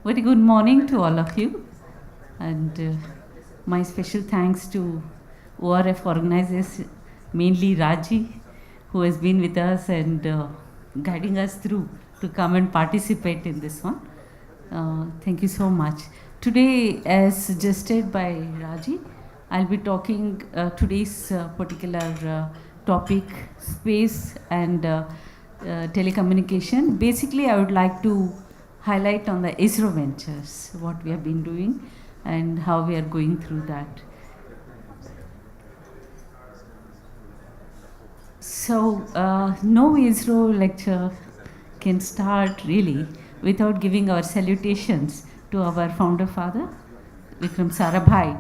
Very good morning to all of you, and my special thanks to ORF organizers, mainly Raji, who has been with us and guiding us through to come and participate in this one. Thank you so much. Today, as suggested by Raji, I'll be talking today's particular topic, space and telecommunication. Basically, I would like to highlight on the ISRO ventures, what we have been doing and how we are going through that. So, no ISRO lecture can start really without giving our salutations to our founder father, Vikram Sarabhai,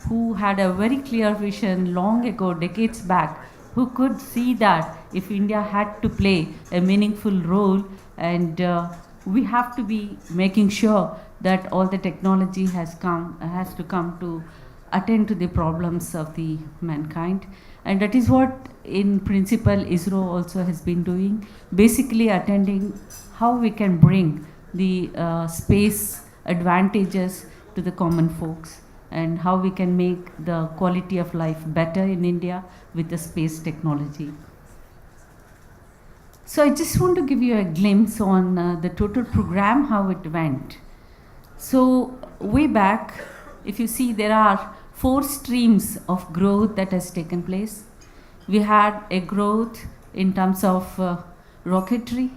who had a very clear vision long ago, decades back, who could see that if India had to play a meaningful role, and we have to be making sure that all the technology has to come to attend to the problems of the mankind, and that is what in principle ISRO also has been doing, basically attending how we can bring the space advantages to the common folks and how we can make the quality of life better in India with the space technology. So I just want to give you a glimpse on the total program, how it went. So way back, if you see, there are 4 streams of growth that has taken place. We had a growth in terms of rocketry.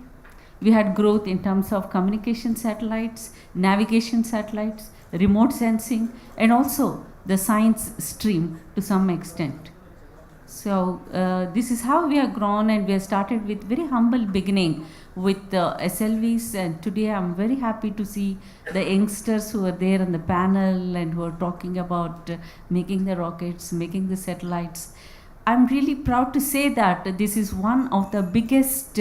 We had growth in terms of communication satellites, navigation satellites, remote sensing, and also the science stream to some extent. So this is how we have grown, and we have started with very humble beginning with SLVs, and today I'm very happy to see the youngsters who are there on the panel and who are talking about making the rockets, making the satellites. I'm really proud to say that this is one of the biggest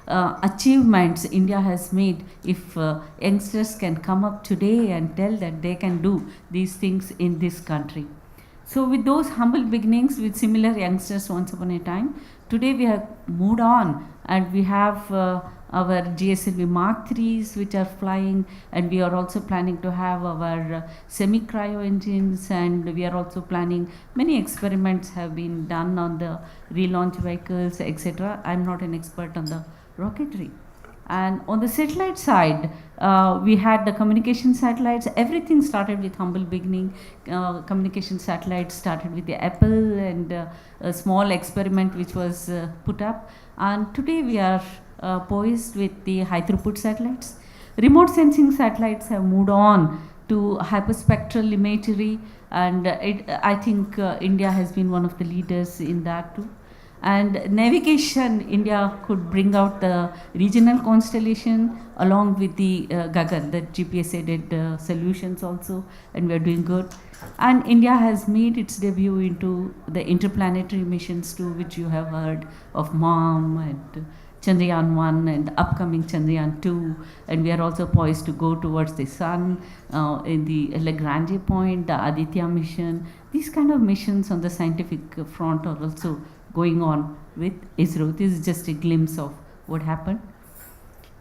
achievements India has made. If youngsters can come up today and tell that they can do these things in this country. So with those humble beginnings, with similar youngsters once upon a time, today we have moved on, and we have our GSLV Mark IIIs which are flying, and we are also planning to have our semi-cryo engines, and we are also planning, many experiments have been done on the relaunch vehicles, etc. I'm not an expert on the rocketry. And on the satellite side, we had the communication satellites. Everything started with humble beginning. Communication satellites started with the Apple and a small experiment which was put up. And today we are poised with the high throughput satellites. Remote sensing satellites have moved on to hyperspectral imagery, and I think India has been one of the leaders in that too. And navigation, India could bring out the regional constellation along with the Gagan, the GPS aided solutions also, and we are doing good. And India has made its debut into the interplanetary missions too, which you have heard of MOM and Chandrayaan 1 and upcoming Chandrayaan 2, and we are also poised to go towards the sun in the Lagrange point, the Aditya mission. These kind of missions on the scientific front are also going on with ISRO. This is just a glimpse of what happened.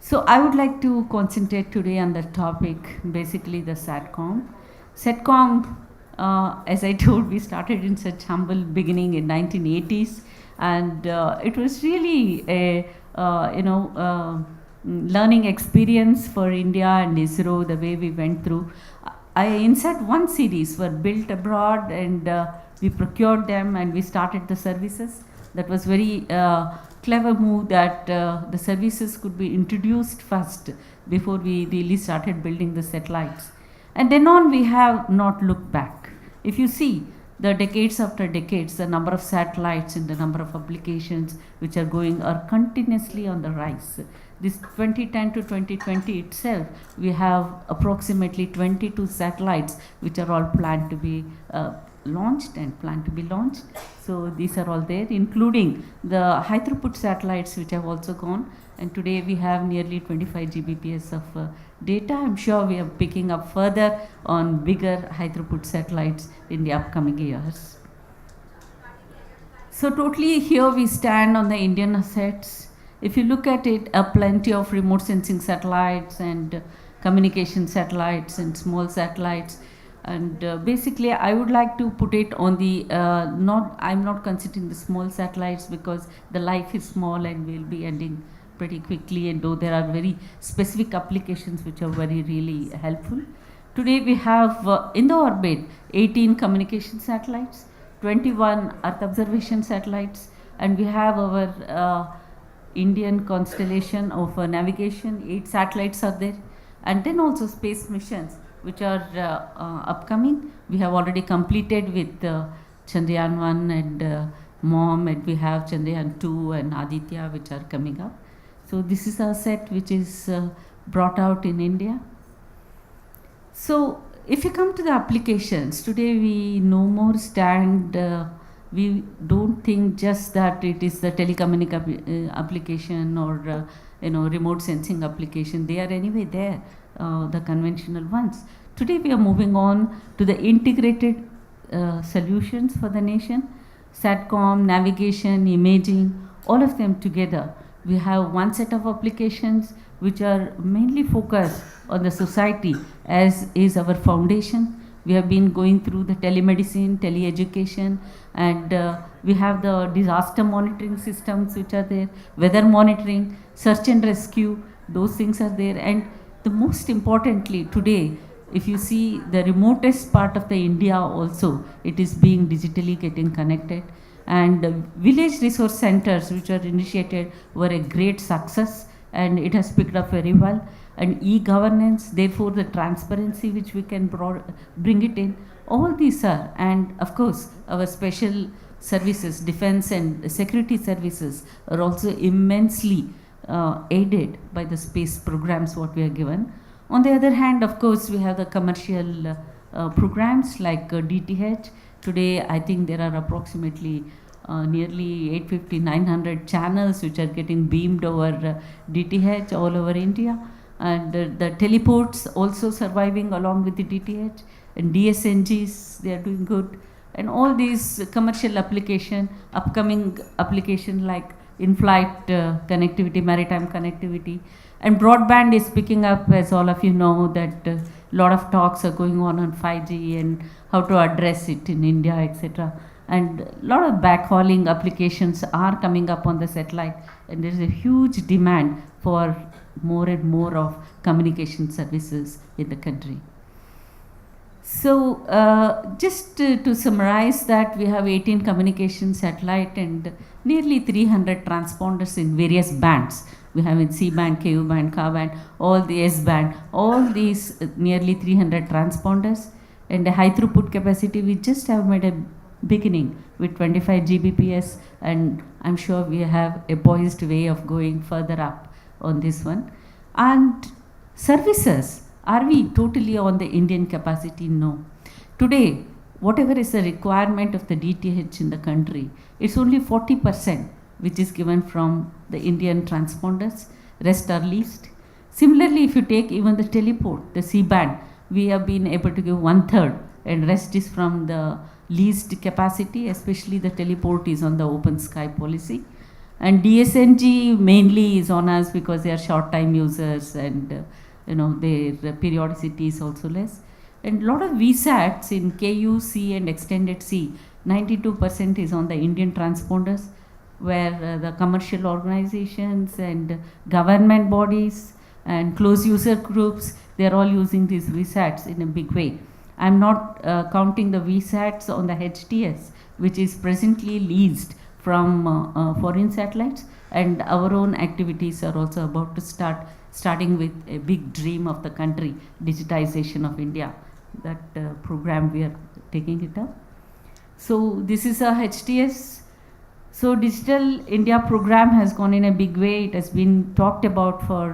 So I would like to concentrate today on the topic, basically the SatComm. SatComm, as I told, we started in such humble beginning in 1980s, and it was really a learning experience for India and ISRO, the way we went through. INSAT 1 series were built abroad, and we procured them and we started the services. That was very clever move that the services could be introduced first before we really started building the satellites. And then on, we have not looked back. If you see, the decades after decades, the number of satellites and the number of applications which are going are continuously on the rise. This 2010 to 2020 itself, we have approximately 22 satellites which are all planned to be launched and planned to be launched. So these are all there, including the high throughput satellites which have also gone, and today we have nearly 25 Gbps of data. I'm sure we are picking up further on bigger high throughput satellites in the upcoming years. So totally here we stand on the Indian assets. If you look at it, plenty of remote sensing satellites and communication satellites and small satellites. And basically, I would like to put it on the I'm not considering the small satellites because the life is small and will be ending pretty quickly. And though there are very specific applications which are very really helpful. Today we have in the orbit 18 communication satellites, 21 Earth observation satellites, and we have our Indian constellation of navigation. 8 satellites are there, and then also space missions which are upcoming. We have already completed with Chandrayaan 1 and MOM, and we have Chandrayaan 2 and Aditya which are coming up. So this is our set which is brought out in India. So if you come to the applications, today we no more stand, we don't think just that it is the telecommunication application or remote sensing application. They are anyway there, the conventional ones. Today we are moving on to the integrated solutions for the nation. SatComm, navigation, imaging, all of them together. We have one set of applications which are mainly focused on the society, as is our foundation. We have been going through the telemedicine, teleeducation, and we have the disaster monitoring systems which are there, weather monitoring, search and rescue, those things are there. And the most importantly today, if you see the remotest part of the India also, it is being digitally getting connected. And village resource centers which are initiated were a great success, and it has picked up very well. And e-governance, therefore the transparency which we can bring it in, all these are, and of course our special services, defense and security services are also immensely aided by the space programs what we are given. On the other hand, of course, we have the commercial programs like DTH. Today I think there are approximately nearly 850-900 channels which are getting beamed over DTH all over India, and the teleports also surviving along with the DTH, and DSNGs, they are doing good, and all these commercial application, upcoming application like in-flight connectivity, maritime connectivity, and broadband is picking up, as all of you know that a lot of talks are going on 5G and how to address it in India, etc. And a lot of backhauling applications are coming up on the satellite, and there is a huge demand for more and more of communication services in the country. So just to summarize that, we have 18 communication satellite and nearly 300 transponders in various bands. We have in C-band, Ku-band, Ka-band, all the S-band, all these nearly 300 transponders, and a high throughput capacity. We just have made a beginning with 25 Gbps, and I'm sure we have a poised way of going further up on this one. And services, are we totally on the Indian capacity? No. Today, whatever is the requirement of the DTH in the country, it's only 40% which is given from the Indian transponders, rest are leased. Similarly, if you take even the teleport, the C-band, we have been able to give 1/3, and rest is from the leased capacity, especially the teleport is on the open sky policy. And DSNG mainly is on us because they are short time users, and their periodicity is also less. And a lot of VSATs in KU, C and extended C, 92% is on the Indian transponders, where the commercial organizations and government bodies and closed user groups, they are all using these VSATs in a big way. I'm not counting the VSATs on the HTS, which is presently leased from foreign satellites, and our own activities are also about to starting with a big dream of the country, digitization of India. That program we are taking it up. So this is a HTS. So Digital India program has gone in a big way. It has been talked about for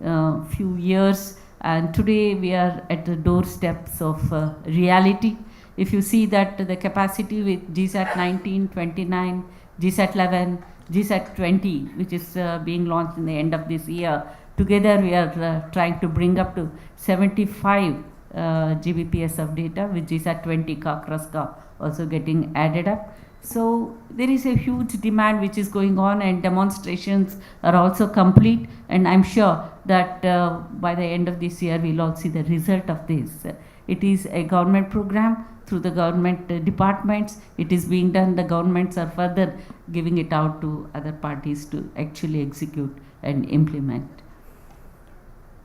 a few years, and today we are at the doorsteps of reality. If you see that the capacity with GSAT 19, 29, GSAT 11, GSAT 20, which is being launched in the end of this year, together we are trying to bring up to 75 Gbps of data with GSAT 20 ka, cross ka, also getting added up. So there is a huge demand which is going on, and demonstrations are also complete, and I'm sure that by the end of this year we'll all see the result of this. It is a government program through the government departments. It is being done. The governments are further giving it out to other parties to actually execute and implement.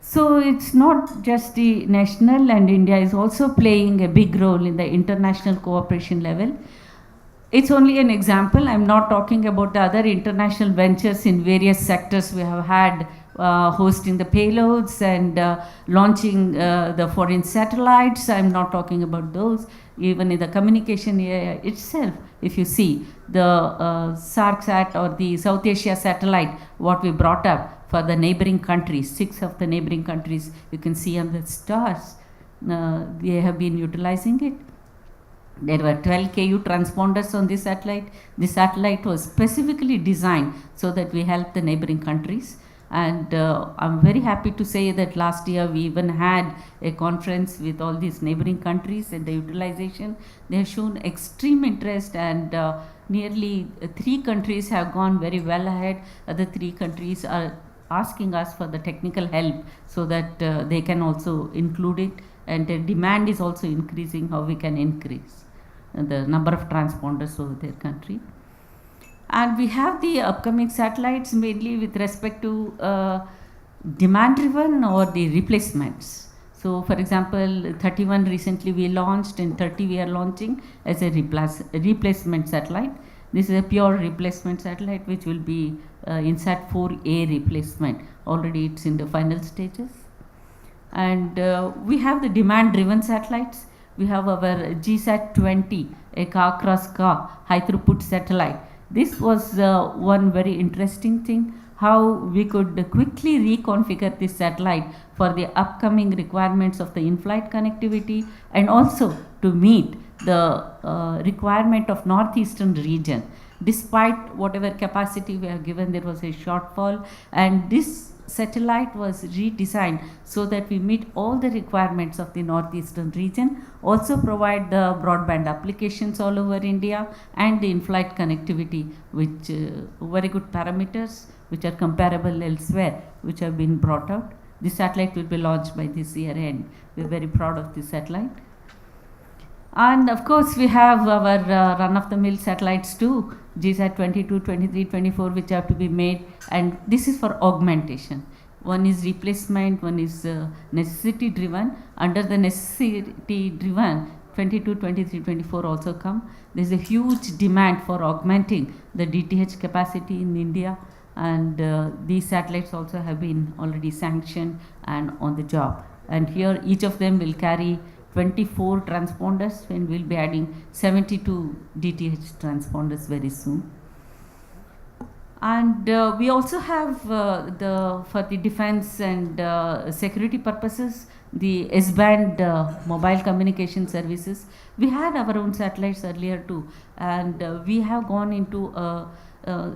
So it's not just the national, and India is also playing a big role in the international cooperation level. It's only an example. I'm not talking about the other international ventures in various sectors we have had, hosting the payloads and launching the foreign satellites. I'm not talking about those. Even in the communication area itself, if you see the SARC-SAT or the South Asia satellite, what we brought up for the neighboring countries, 6 of the neighboring countries, you can see on the stars, they have been utilizing it. There were 12 KU transponders on this satellite. The satellite was specifically designed so that we help the neighboring countries. And I'm very happy to say that last year we even had a conference with all these neighboring countries and the utilization. They have shown extreme interest, and nearly 3 countries have gone very well ahead. Other 3 countries are asking us for the technical help so that they can also include it, and the demand is also increasing, how we can increase the number of transponders over their country. And we have the upcoming satellites mainly with respect to demand driven or the replacements. So for example, 31 recently we launched, and 30 we are launching as a replacement satellite. This is a pure replacement satellite which will be INSAT 4A replacement. Already it's in the final stages. And we have the demand driven satellites. We have our GSAT 20, a car cross car high throughput satellite. This was one very interesting thing, how we could quickly reconfigure this satellite for the upcoming requirements of the in-flight connectivity, and also to meet the requirement of northeastern region. Despite whatever capacity we have given, there was a shortfall, and this satellite was redesigned so that we meet all the requirements of the northeastern region, also provide the broadband applications all over India, and the in-flight connectivity, which very good parameters which are comparable elsewhere, which have been brought out. This satellite will be launched by this year end. We are very proud of this satellite. And of course we have our run-of-the-mill satellites too, GSAT 22, 23, 24, which have to be made, and this is for augmentation. One is replacement, one is necessity driven. Under the necessity driven, 22, 23, 24 also come. There is a huge demand for augmenting the DTH capacity in India, and these satellites also have been already sanctioned and on the job. And here each of them will carry 24 transponders, and we'll be adding 72 DTH transponders very soon. And we also have for the defense and security purposes, the S-band mobile communication services. We had our own satellites earlier too, and we have gone into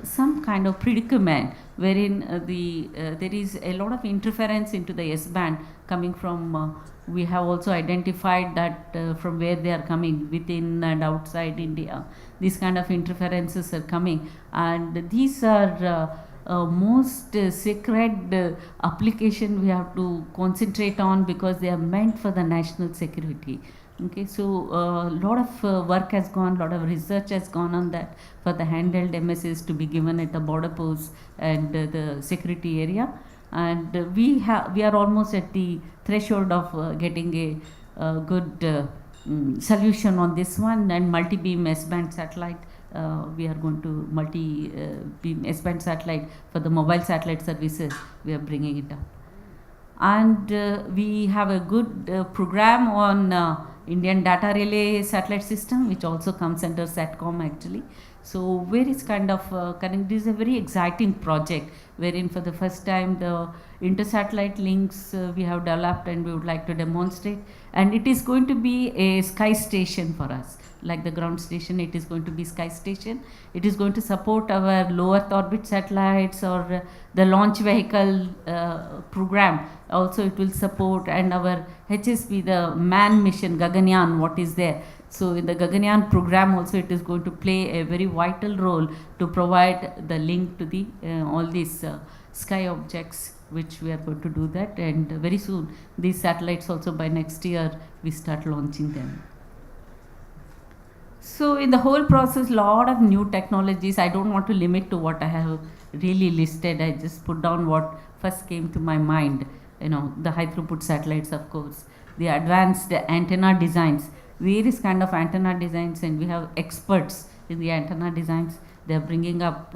some kind of predicament wherein there is a lot of interference into the S-band coming from we have also identified that from where they are coming, within and outside India. These kind of interferences are coming, and these are most sacred application we have to concentrate on, because they are meant for the national security. Okay, so a lot of work has gone, a lot of research has gone on that for the handheld MSS to be given at the border posts and the security area. And we are almost at the threshold of getting a good solution on this one. And multi-beam S-band satellite, we are going to multi-beam S-band satellite for the mobile satellite services, we are bringing it up. And we have a good program on Indian data relay satellite system, which also comes under SatComm actually. So where is kind of this is a very exciting project wherein for the first time the inter-satellite links we have developed, and we would like to demonstrate. And it is going to be a sky station for us. Like the ground station, it is going to be sky station. It is going to support our low Earth orbit satellites or the launch vehicle program. Also it will support, and our HSP, the man mission, Gaganyaan, what is there. So in the Gaganyaan program also it is going to play a very vital role to provide the link to the all these sky objects, which we are going to do that, and very soon these satellites also by next year we start launching them. So in the whole process, lot of new technologies. I don't want to limit to what I have really listed. I just put down what first came to my mind. The high throughput satellites, of course, the advanced antenna designs, various kind of antenna designs, and we have experts in the antenna designs. They are bringing up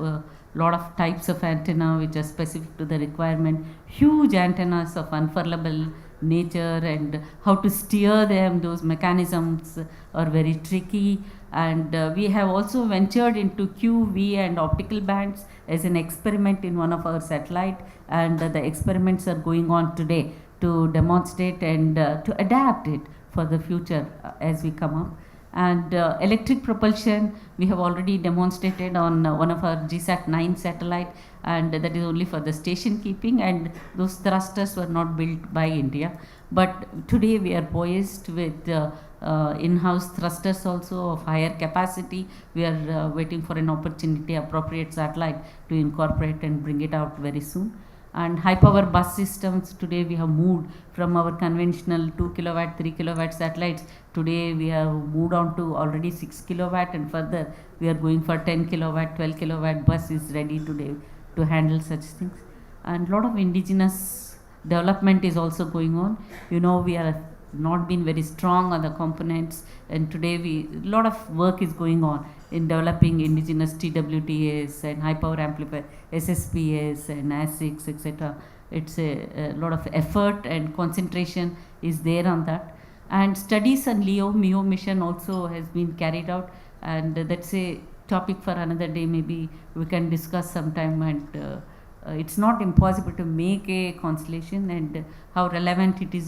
lot of types of antenna which are specific to the requirement. Huge antennas of unfurlable nature, and how to steer them, those mechanisms are very tricky. And we have also ventured into QV and optical bands as an experiment in one of our satellite, and the experiments are going on today to demonstrate and to adapt it for the future as we come up. And electric propulsion we have already demonstrated on one of our GSAT 9 satellite, and that is only for the station keeping, and those thrusters were not built by India. But today we are poised with in-house thrusters also of higher capacity. We are waiting for an opportunity, appropriate satellite to incorporate and bring it out very soon. And high power bus systems, today we have moved from our conventional 2 kilowatt, 3 kilowatt satellites. Today we have moved on to already 6 kilowatt, and further we are going for 10 kilowatt, 12 kilowatt bus is ready today to handle such things. And lot of indigenous development is also going on. We are not been very strong on the components, and today lot of work is going on in developing indigenous TWTAs and high power amplifier SSPAs and ASICs, etc. It's a lot of effort and concentration is there on that. And studies on MEO mission also has been carried out, and that's a topic for another day. Maybe we can discuss sometime. And it's not impossible to make a constellation, and how relevant it is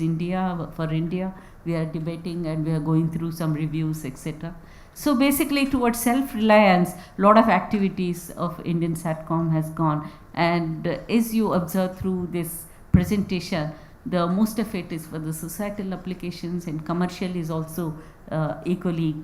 for India. We are debating and we are going through some reviews, etc. So basically towards self-reliance, lot of activities of Indian SatComm has gone. And as you observe through this presentation, the most of it is for the societal applications, and commercial is also equally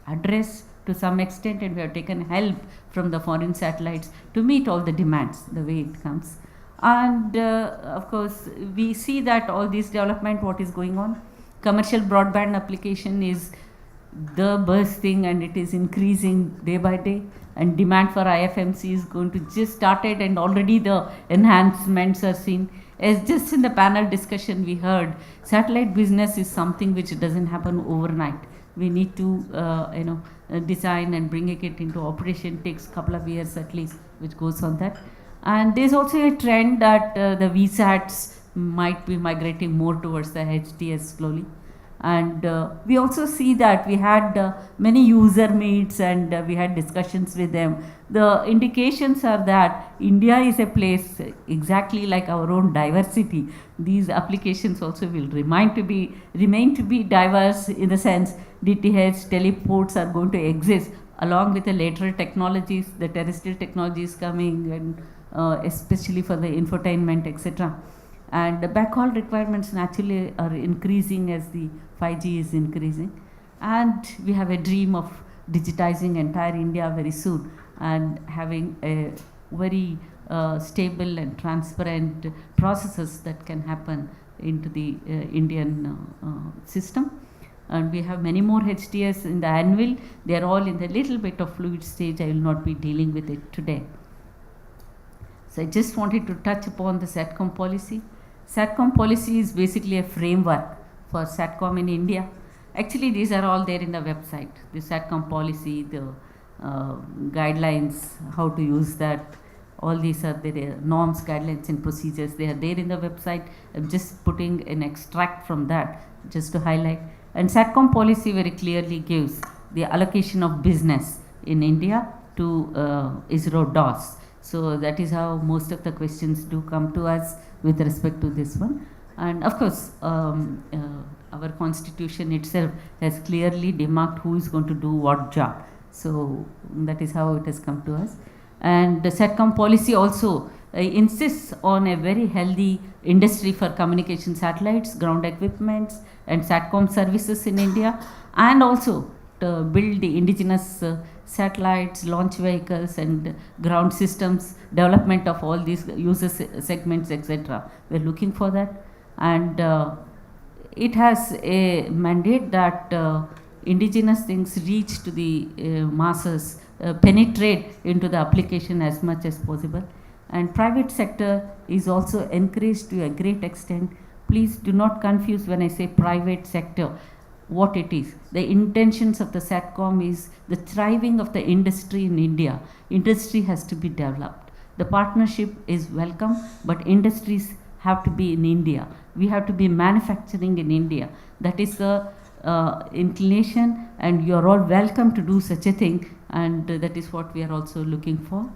addressed to some extent, and we have taken help from the foreign satellites to meet all the demands the way it comes. And of course we see that all this development, what is going on, commercial broadband application is the burst thing, and it is increasing day by day, and demand for IFMC is going to just started, and already the enhancements are seen. As just in the panel discussion we heard, satellite business is something which doesn't happen overnight. We need to design and bringing it into operation takes a couple of years at least, which goes on that. And there's also a trend that the VSATs might be migrating more towards the HTS slowly. And we also see that we had many user meets, and we had discussions with them. The indications are that India is a place exactly like our own diversity. These applications also will remain to be diverse, in the sense DTH, teleports are going to exist along with the later technologies, the terrestrial technologies coming, and especially for the infotainment, etc. And the backhaul requirements naturally are increasing as the 5G is increasing. And we have a dream of digitizing entire India very soon, and having a very stable and transparent processes that can happen into the Indian system. And we have many more HTS in the anvil. They are all in the little bit of fluid stage. I will not be dealing with it today. So I just wanted to touch upon the SatComm policy. SatComm policy is basically a framework for SatComm in India. Actually, these are all there in the website. The SatComm policy, the guidelines, how to use that, all these are there, norms, guidelines and procedures. They are there in the website. I'm just putting an extract from that just to highlight. And SatComm policy very clearly gives the allocation of business in India to ISRO DOS. So that is how most of the questions do come to us with respect to this one. And of course, our constitution itself has clearly demarked who is going to do what job. So that is how it has come to us. And the SatComm policy also insists on a very healthy industry for communication satellites, ground equipments, and SatComm services in India, and also to build the indigenous satellites, launch vehicles, and ground systems, development of all these user segments, etc. We're looking for that, and it has a mandate that indigenous things reach to the masses, penetrate into the application as much as possible. And private sector is also encouraged to a great extent. Please do not confuse when I say private sector, what it is. The intentions of the SatComm is the thriving of the industry in India. Industry has to be developed. The partnership is welcome, but industries have to be in India. We have to be manufacturing in India. That is the inclination, and you are all welcome to do such a thing, and that is what we are also looking for.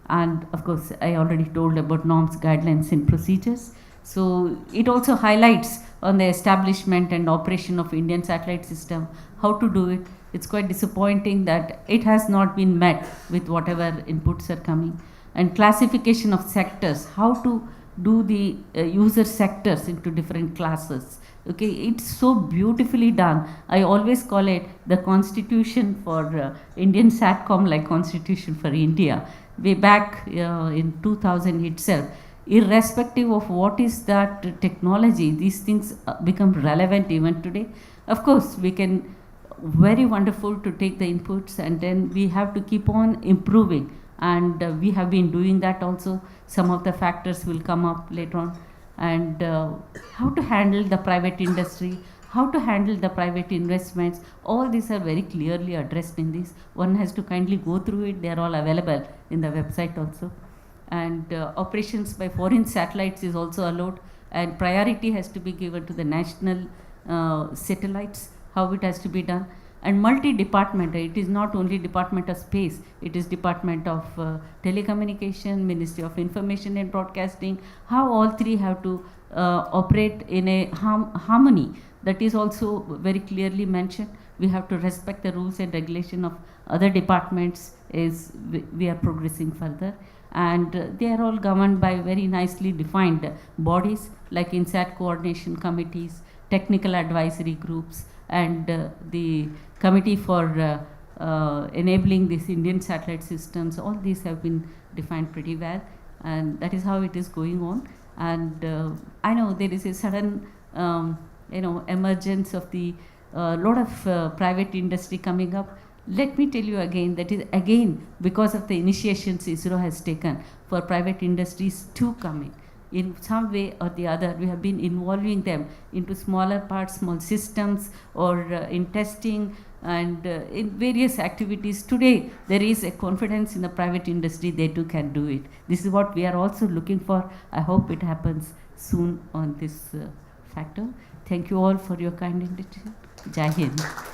And of course, I already told about norms, guidelines, and procedures. So it also highlights on the establishment and operation of Indian satellite system, how to do it. It's quite disappointing that it has not been met with whatever inputs are coming. And classification of sectors, how to do the user sectors into different classes. Okay, it's so beautifully done. I always call it the constitution for Indian SatComm, like constitution for India. Way back in 2000 itself, irrespective of what is that technology, these things become relevant even today. Of course, we can, very wonderful to take the inputs, and then we have to keep on improving, and we have been doing that also. Some of the factors will come up later on, and how to handle the private industry, how to handle the private investments, all these are very clearly addressed in this. One has to kindly go through it. They are all available in the website also. And operations by foreign satellites is also allowed, and priority has to be given to the national satellites, how it has to be done. And multi-department, it is not only Department of Space, it is Department of Telecommunication, Ministry of Information and Broadcasting, how all three have to operate in a harmony. That is also very clearly mentioned. We have to respect the rules and regulation of other departments as we are progressing further. And they are all governed by very nicely defined bodies like INSAT coordination committees, technical advisory groups, and the committee for enabling these Indian satellite systems. All these have been defined pretty well, and that is how it is going on. And I know there is a sudden emergence of the lot of private industry coming up. Let me tell you again, that is again because of the initiations ISRO has taken for private industries to come in some way or the other. We have been involving them into smaller parts, small systems, or in testing and in various activities. Today there is a confidence in the private industry, they too can do it. This is what we are also looking for. I hope it happens soon on this factor. Thank you all for your kind attention. Jai Hind.